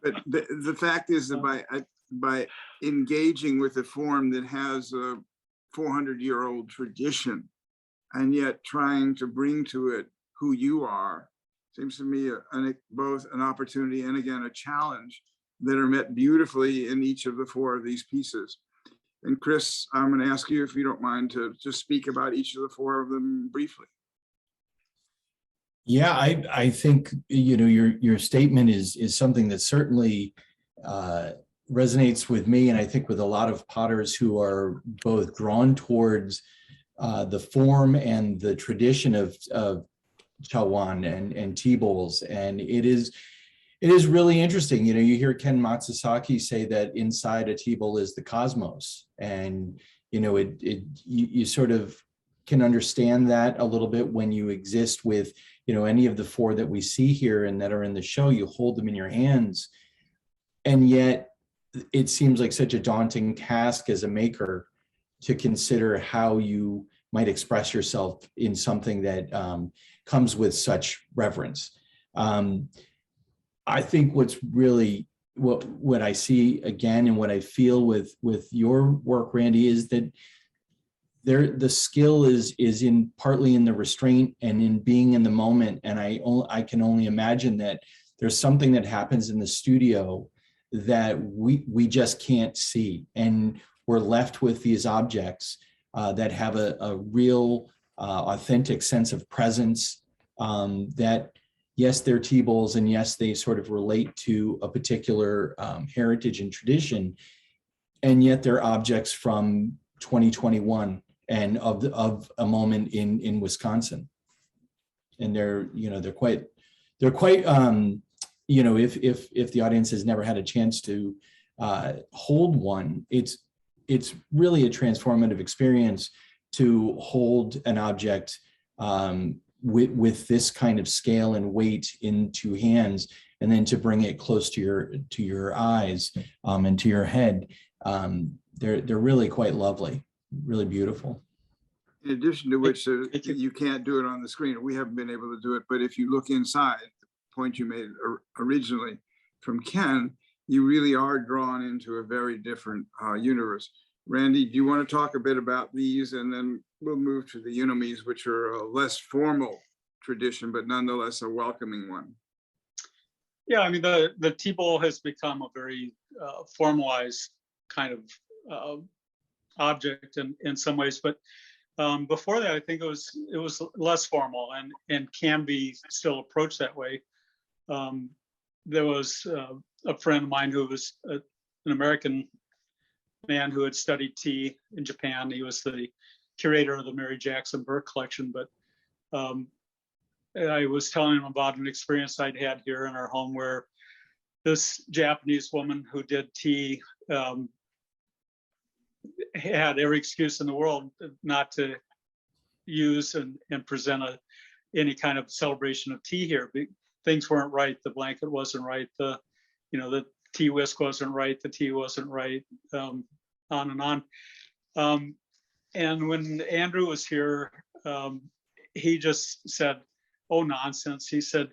But the fact is that by engaging with a form that has a 400-year-old tradition, and yet trying to bring to it who you are, seems to me both an opportunity and again a challenge that are met beautifully in each of the four of these pieces. And Chris, I'm going to ask you, if you don't mind, to just speak about each of the four of them briefly. Yeah, I think your statement is something that certainly resonates with me, and I think with a lot of potters who are both drawn towards the form and the tradition of chawan and T-bowls. And it is really interesting. You hear Ken Matsusaki say that inside a T-bowl is the cosmos, and you sort of can understand that a little bit when you exist with, you know, any of the four that we see here and that are in the show. You hold them in your hands, and yet it seems like such a daunting task as a maker to consider how you might express yourself in something that comes with such reverence. I think what's really what I see again and what I feel with your work, Randy, is that the skill is in partly in the restraint and in being in the moment. And I can only imagine that there's something that happens in the studio that we just can't see, and we're left with these objects that have a real authentic sense of presence, that yes, they're tea bowls, and yes, they sort of relate to a particular heritage and tradition, and yet they're objects from 2021 and of a moment in Wisconsin. And they're quite you know, if the audience has never had a chance to hold one, it's really a transformative experience to hold an object with this kind of scale and weight into hands, and then to bring it close to your eyes and to your head. They're really quite lovely, really beautiful. In addition to which, you can't do it on the screen. We haven't been able to do it, but if you look inside, the point you made originally from Ken, you really are drawn into a very different universe. Randy, do you want to talk a bit about these, and then we'll move to the Unomies, which are a less formal tradition, but nonetheless a welcoming one. Yeah, I mean, the tea bowl has become a very formalized kind of object in some ways, but before that, I think it was less formal and can be still approached that way. There was a friend of mine who was an American man who had studied tea in Japan. He was the curator of the Mary Jackson Burke collection, but I was telling him about an experience I'd had here in our home where this Japanese woman who did tea had every excuse in the world not to use and present any kind of celebration of tea here. Things weren't right. The blanket wasn't right. The tea whisk wasn't right. The tea wasn't right. On and on. And when Andrew was here, he just said, "Oh, nonsense." He said,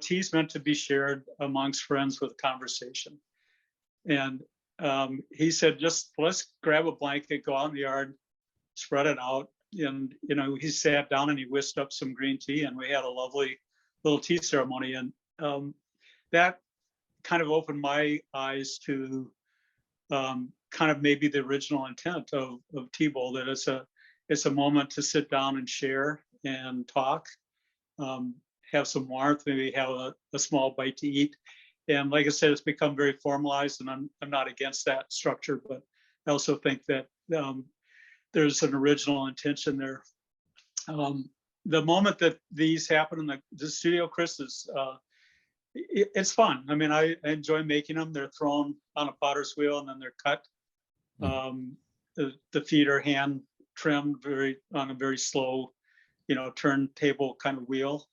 tea's meant to be shared amongst friends with conversation. And he said, just let's grab a blanket, go out in the yard, spread it out. And, he sat down and he whisked up some green tea, and we had a lovely little tea ceremony. And that kind of opened my eyes to kind of maybe the original intent of Tea Bowl, that it's a moment to sit down and share and talk, have some warmth, maybe have a small bite to eat. And like I said, it's become very formalized, and I'm not against that structure, but I also think that there's an original intention there. The moment that these happen in the studio, Chris, is it's fun. I mean, I enjoy making them. They're thrown on a potter's wheel and then they're cut. The feet are hand trimmed on a very slow, turntable kind of wheel.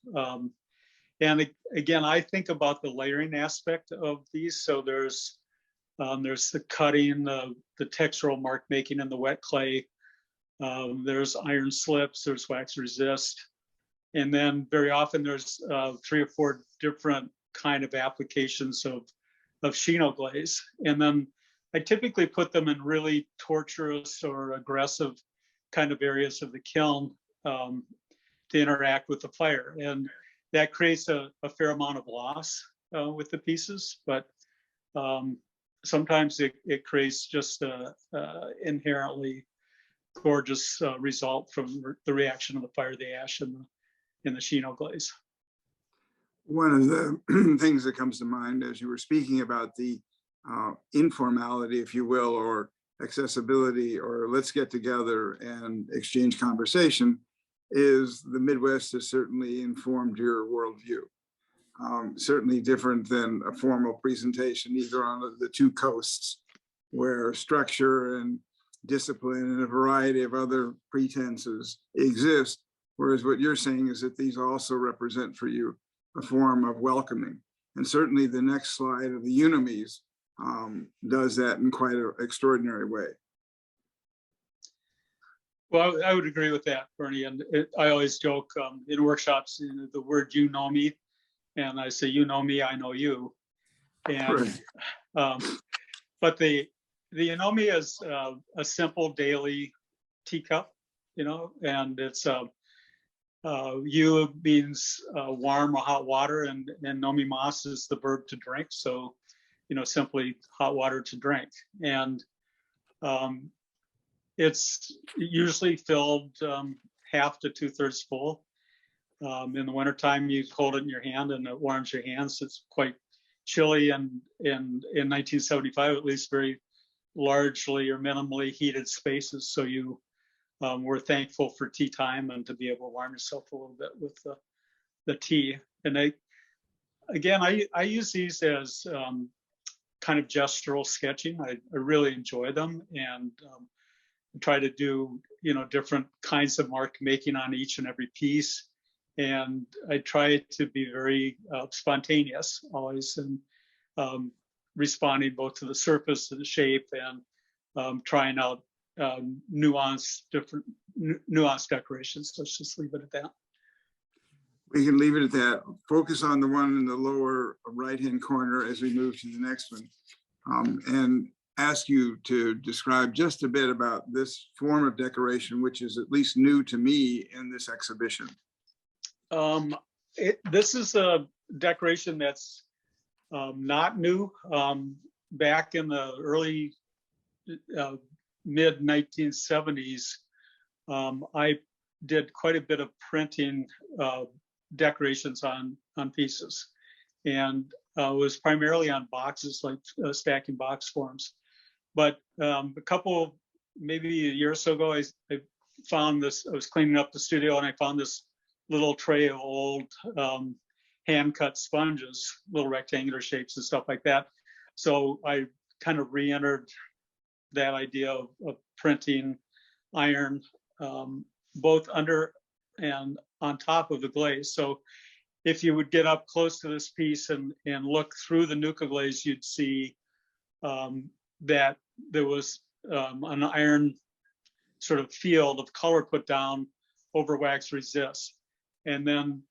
And again, I think about the layering aspect of these. So there's the cutting, the textural mark making in the wet clay. There's iron slips, there's wax resist. And then very often there's 3 or 4 different kind of applications of Shino glaze. And then I typically put them in really torturous or aggressive kind of areas of the kiln to interact with the fire. And that creates a fair amount of loss with the pieces, but sometimes it creates just a inherently gorgeous result from the reaction of the fire, the ash, and the Shino glaze. One of the things that comes to mind as you were speaking about the informality, if you will, or accessibility, or let's get together and exchange conversation, is the Midwest has certainly informed your worldview. Certainly different than a formal presentation, either on the 2 coasts, where structure and discipline and a variety of other pretenses exist. Whereas what you're saying is that these also represent for you a form of welcoming. And certainly the next slide of the Unomies does that in quite an extraordinary way. Well, I would agree with that, Bernie. And I always joke in workshops, the word "you know me," and I say, "You know me, I know you." And but the Unomi is a simple daily teacup, and it's you means warm or hot water, and nomi mas is the verb to drink. So, simply hot water to drink. And it's usually filled half to 2/3 full. In the wintertime, you hold it in your hand and it warms your hands. It's quite chilly, and in 1975, at least, very largely or minimally heated spaces. So you were thankful for tea time and to be able to warm yourself a little bit with the tea. And I use these as kind of gestural sketching. I really enjoy them, and try to do different kinds of mark making on each and every piece. And I try to be very spontaneous always, and responding both to the surface, to the shape, and trying out nuanced decorations. Let's just leave it at that. We can leave it at that. Focus on the one in the lower right-hand corner as we move to the next one, and ask you to describe just a bit about this form of decoration, which is at least new to me in this exhibition. This is a decoration that's not new. Back in the early mid 1970s, I did quite a bit of printing decorations on pieces, and was primarily on boxes, like stacking box forms. But a couple, maybe a year or so ago, I found this. I was cleaning up the studio and I found this little tray of old hand cut sponges, little rectangular shapes and stuff like that. So I kind of re-entered that idea of printing iron both under and on top of the glaze. So if you would get up close to this piece and look through the Nuka glaze, you'd see that there was an iron sort of field of color put down over wax resist. And then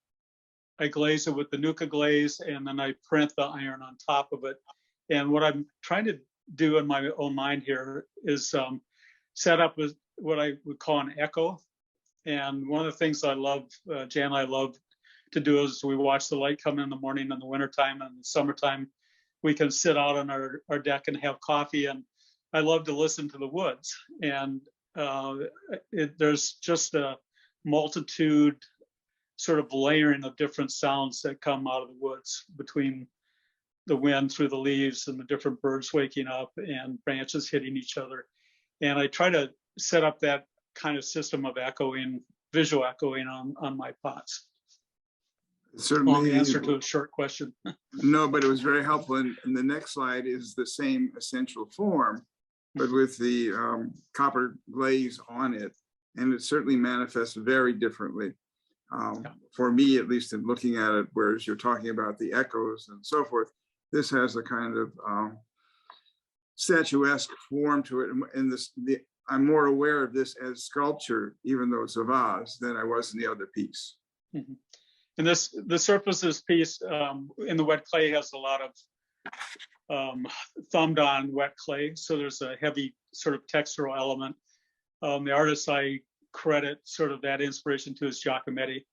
I glaze it with the Nuka glaze, and then I print the iron on top of it. And what I'm trying to do in my own mind here is set up with what I would call an echo. And one of the things I love, Jan and I love to do, is we watch the light come in the morning in the wintertime, and in the summertime, we can sit out on our deck and have coffee. And I love to listen to the woods. And there's just a multitude sort of layering of different sounds that come out of the woods, between the wind through the leaves and the different birds waking up and branches hitting each other. And I try to set up that kind of system of echoing, visual echoing on my pots. Certainly, long answer to a short question. No, but it was very helpful. And the next slide is the same essential form, but with the copper glaze on it. And it certainly manifests very differently. For me, at least, in looking at it, whereas you're talking about the echoes and so forth, this has a kind of statuesque form to it. And I'm more aware of this as sculpture, even though it's a vase, than I was in the other piece. Mm-hmm. And the surface of this piece in the wet clay has a lot of thumbed on wet clay. So there's a heavy sort of textural element. The artist I credit sort of that inspiration to is Giacometti.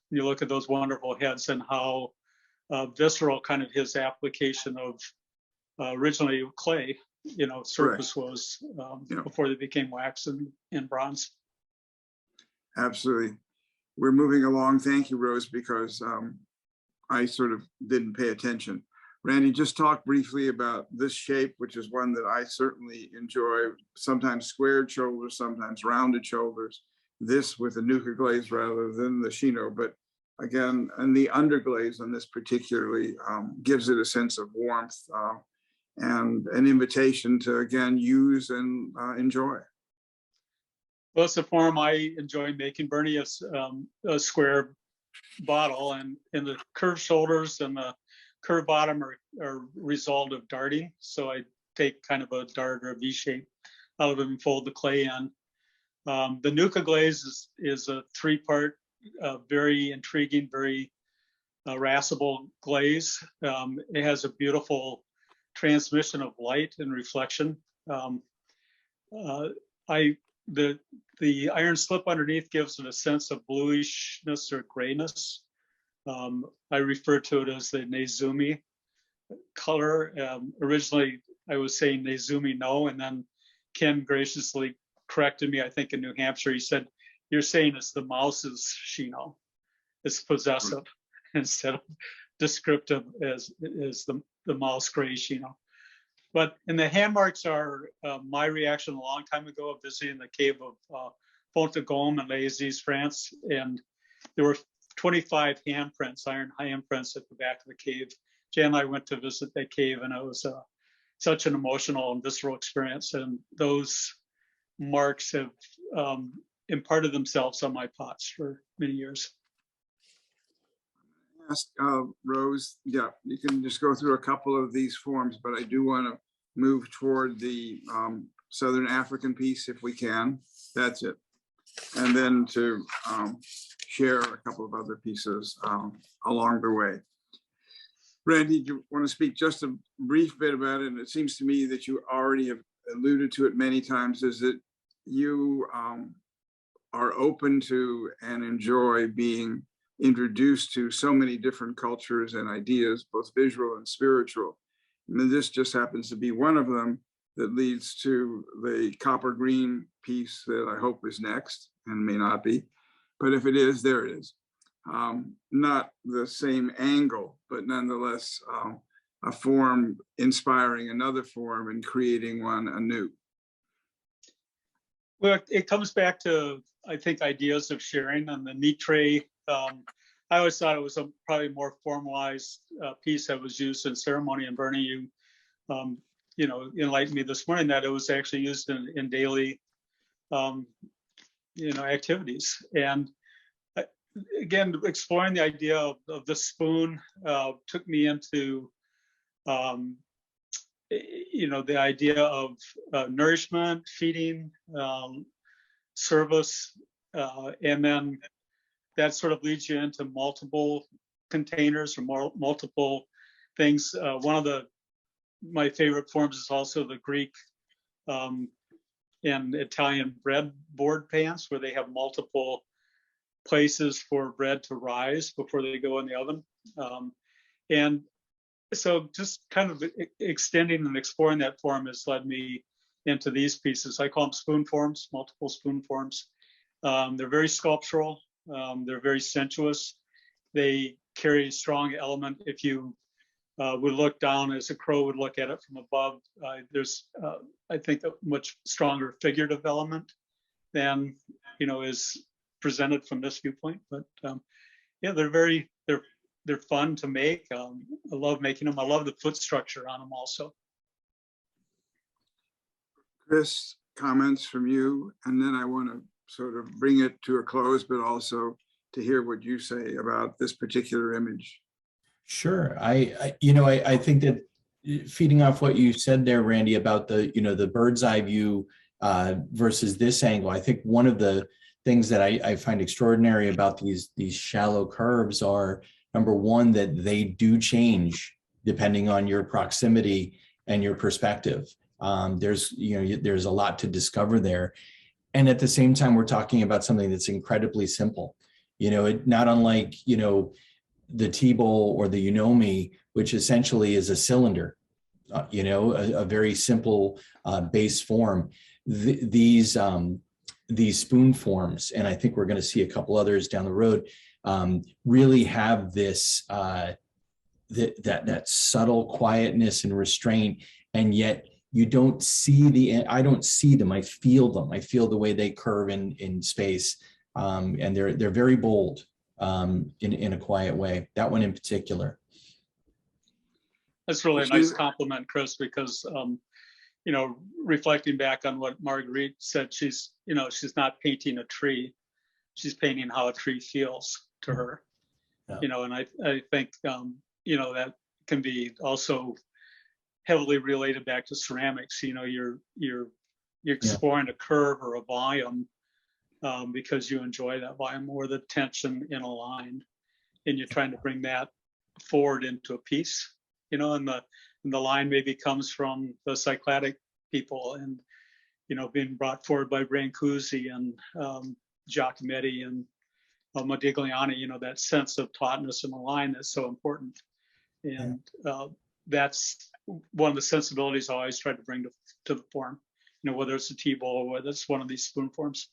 You look at those wonderful heads and how visceral kind of his application of originally clay, surface was before they became wax and bronze. Absolutely. We're moving along. Thank you, Rose, because I sort of didn't pay attention. Randy, just talk briefly about this shape, which is one that I certainly enjoy, sometimes squared shoulders, sometimes rounded shoulders, this with a Nuka glaze rather than the Chino. But again, and the underglaze on this particularly gives it a sense of warmth and an invitation to, again, use and enjoy. Well, it's a form I enjoy making, Bernie. It's a square bottle, and the curved shoulders and the curved bottom are result of darting. So I take kind of a dart or a V shape out of it and fold the clay in. The Nuka glaze is a 3-part, very intriguing, very irascible glaze. It has a beautiful transmission of light and reflection. The iron slip underneath gives it a sense of bluishness or grayness. I refer to it as the Nezumi color. Originally, I was saying Nezumi no, and then Ken graciously corrected me, I think in New Hampshire. He said, "You're saying it's the mouse's Shino. It's possessive instead of descriptive as the mouse gray Shino." But, and the hand marks are my reaction a long time ago of visiting the cave of Fontagome in Les Aziz, France. And there were 25 handprints, iron handprints at the back of the cave. Jan and I went to visit that cave, and it was such an emotional and visceral experience. And those marks have imparted themselves on my pots for many years. Ask Rose, yeah, you can just go through a couple of these forms, but I do want to move toward the Southern African piece if we can. That's it. And then to share a couple of other pieces along the way. Randy, do you want to speak just a brief bit about it? And it seems to me that you already have alluded to it many times, is that you are open to and enjoy being introduced to so many different cultures and ideas, both visual and spiritual. And this just happens to be one of them that leads to the copper green piece that I hope is next, and may not be, but if it is, there it is. Not the same angle, but nonetheless a form inspiring another form and creating one anew. Well, it comes back to, I think, ideas of sharing. And the meat tray, I always thought it was a probably more formalized piece that was used in ceremony. And Bernie, you know, enlightened me this morning that it was actually used in daily, you know, activities. And again, exploring the idea of the spoon took me into, you know, the idea of nourishment, feeding, service, and then that sort of leads you into multiple containers or multiple things. One of my favorite forms is also the Greek and Italian bread board pans, where they have multiple places for bread to rise before they go in the oven. And so just kind of extending and exploring that form has led me into these pieces. I call them spoon forms, multiple spoon forms. They're very sculptural. They're very sensuous. They carry a strong element. If you would look down as a crow would look at it from above, there's, I think, a much stronger figurative element than, you know, is presented from this viewpoint. But yeah, they're fun to make. I love making them. I love the foot structure on them also. Chris, comments from you, and then I want to sort of bring it to a close, but also to hear what you say about this particular image. Sure. I think that feeding off what you said there, Randy, about the bird's eye view versus this angle, I think one of the things that I find extraordinary about these shallow curves are, number one, that they do change depending on your proximity and your perspective. There's a lot to discover there. And at the same time, we're talking about something that's incredibly simple. Not unlike, the T-bowl or the Unomi, which essentially is a cylinder, a very simple base form. These spoon forms, and I think we're going to see a couple others down the road, really have this that subtle quietness and restraint, and yet you don't see I don't see them. I feel them. I feel the way they curve in space, and they're very bold in a quiet way. That one in particular. That's really a nice compliment, Chris, because reflecting back on what Marguerite said, she's not painting a tree, she's painting how a tree feels to her. Yeah. And I think, that can be also heavily related back to ceramics. You're exploring a curve or a volume because you enjoy that volume or the tension in a line, and you're trying to bring that forward into a piece, and the line maybe comes from the Cycladic people and, being brought forward by Brancusi and Giacometti and Modigliani, that sense of tautness in the line that's so important. And that's one of the sensibilities I always try to bring to the form, whether it's a T-bowl or whether it's one of these spoon forms.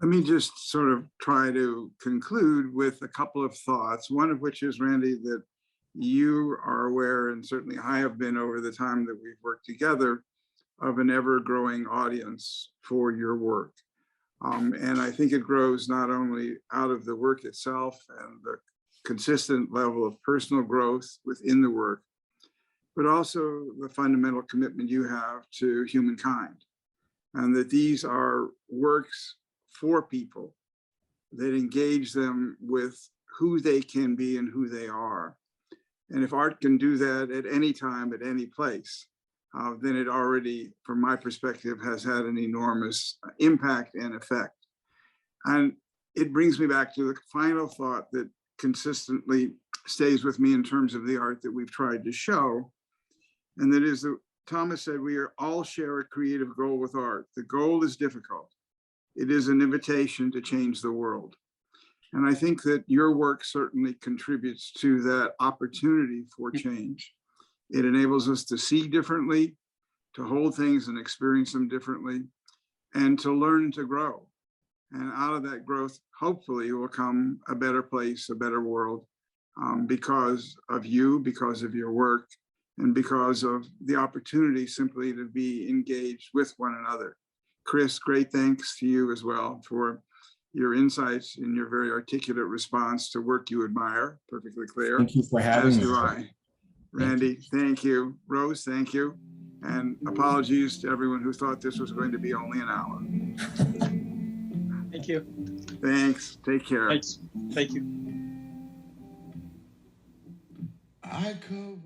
Let me just sort of try to conclude with a couple of thoughts, one of which is, Randy, that you are aware, and certainly I have been over the time that we've worked together, of an ever-growing audience for your work. And I think it grows not only out of the work itself and the consistent level of personal growth within the work, but also the fundamental commitment you have to humankind, and that these are works for people that engage them with who they can be and who they are. And if art can do that at any time, at any place, then it already, from my perspective, has had an enormous impact and effect. And it brings me back to the final thought that consistently stays with me in terms of the art that we've tried to show. And that is that Thomas said, we all share a creative goal with art. The goal is difficult. It is an invitation to change the world. And I think that your work certainly contributes to that opportunity for change. It enables us to see differently, to hold things and experience them differently, and to learn to grow. And out of that growth, hopefully, will come a better place, a better world, because of you, because of your work, and because of the opportunity simply to be engaged with one another. Chris, great thanks to you as well for your insights and your very articulate response to work you admire. Perfectly clear. Thank you for having me. As do I. Randy, thank you. Rose, thank you. And apologies to everyone who thought this was going to be only an hour. Thank you. Thanks. Take care. Thanks. Thank you. I cover